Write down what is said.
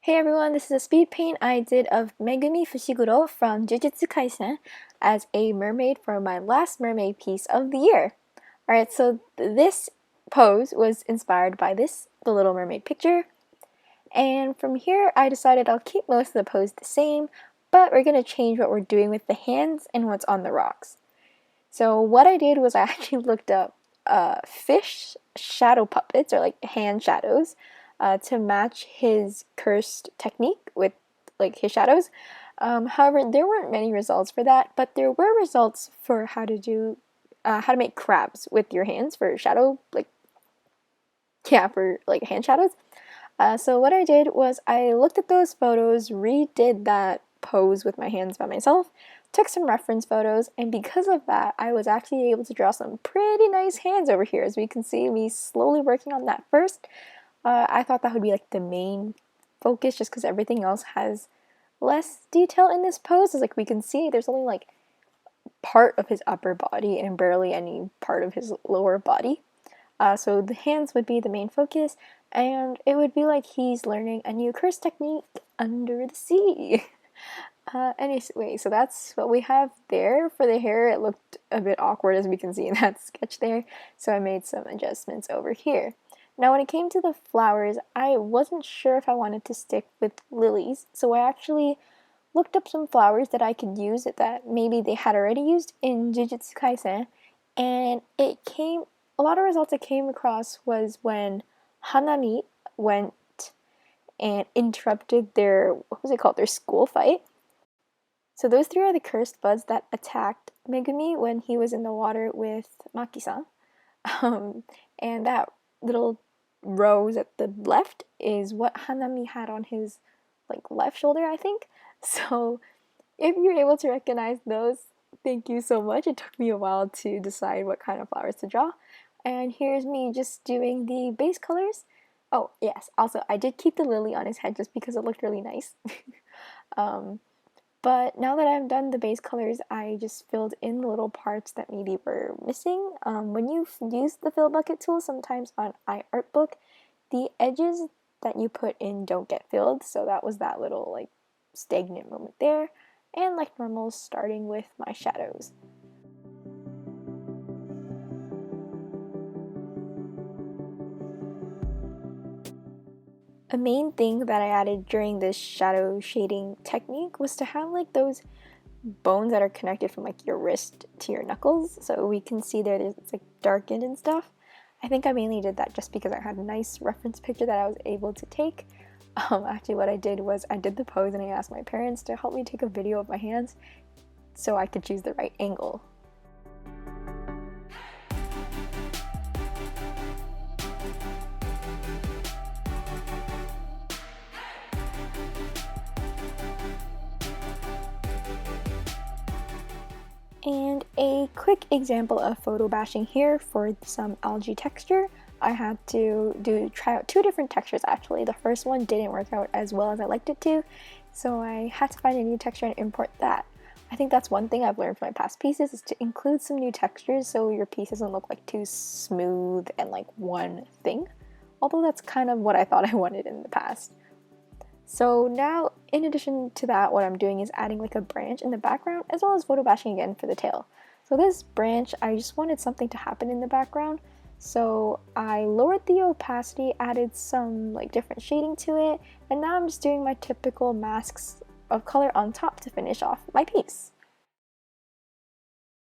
Hey everyone, this is a speed paint I did of Megumi Fushiguro from Jujutsu Kaisen as a mermaid for my last mermaid piece of the year. Alright, so this pose was inspired by the Little Mermaid picture, and from here I decided I'll keep most of the pose the same, but we're going to change what we're doing with the hands and what's on the rocks. So what I did was I actually looked up fish shadow puppets, or like hand shadows, to match his cursed technique with like his shadows. However, there weren't many results for that, but there were results for how to make crabs with your hands for shadow, for like hand shadows. So what I did was I looked at those photos, redid that pose with my hands by myself, took some reference photos, and because of that, I was actually able to draw some pretty nice hands over here. As we can see, me slowly working on that first. I thought that would be like the main focus just because everything else has less detail in this pose. As like we can see, there's only like part of his upper body and barely any part of his lower body. So the hands would be the main focus, and it would be like he's learning a new curse technique under the sea. Anyway, so that's what we have there. For the hair, it looked a bit awkward as we can see in that sketch there, so I made some adjustments over here. Now when it came to the flowers, I wasn't sure if I wanted to stick with lilies, so I actually looked up some flowers that I could use that maybe they had already used in Jujutsu Kaisen, and a lot of results I came across was when Hanami went and interrupted their, what was it called, their school fight. So those three are the cursed buds that attacked Megumi when he was in the water with Maki-san. And that little rose at the left is what Hanami had on his left shoulder, I think. So if you're able to recognize those, thank you so much. It took me a while to decide what kind of flowers to draw. And here's me just doing the base colors. Oh, yes, also I did keep the lily on his head just because it looked really nice. But now that I've done the base colors, I just filled in the little parts that maybe were missing. When you use the fill bucket tool, sometimes on iArtbook, the edges that you put in don't get filled, so that was that little stagnant moment there. And like normal, starting with my shadows. A main thing that I added during this shadow shading technique was to have those bones that are connected from your wrist to your knuckles, so we can see it's darkened and stuff. I think I mainly did that just because I had a nice reference picture that I was able to take. Actually what I did was I did the pose and I asked my parents to help me take a video of my hands so I could choose the right angle. And a quick example of photo bashing here for some algae texture. I had to try out two different textures actually. The first one didn't work out as well as I liked it to, so I had to find a new texture and import that. I think that's one thing I've learned from my past pieces, is to include some new textures so your piece doesn't look too smooth and one thing. Although that's kind of what I thought I wanted in the past. So now, in addition to that, what I'm doing is adding a branch in the background, as well as photo bashing again for the tail. So this branch, I just wanted something to happen in the background, so I lowered the opacity, added some different shading to it, and now I'm just doing my typical masks of color on top to finish off my piece.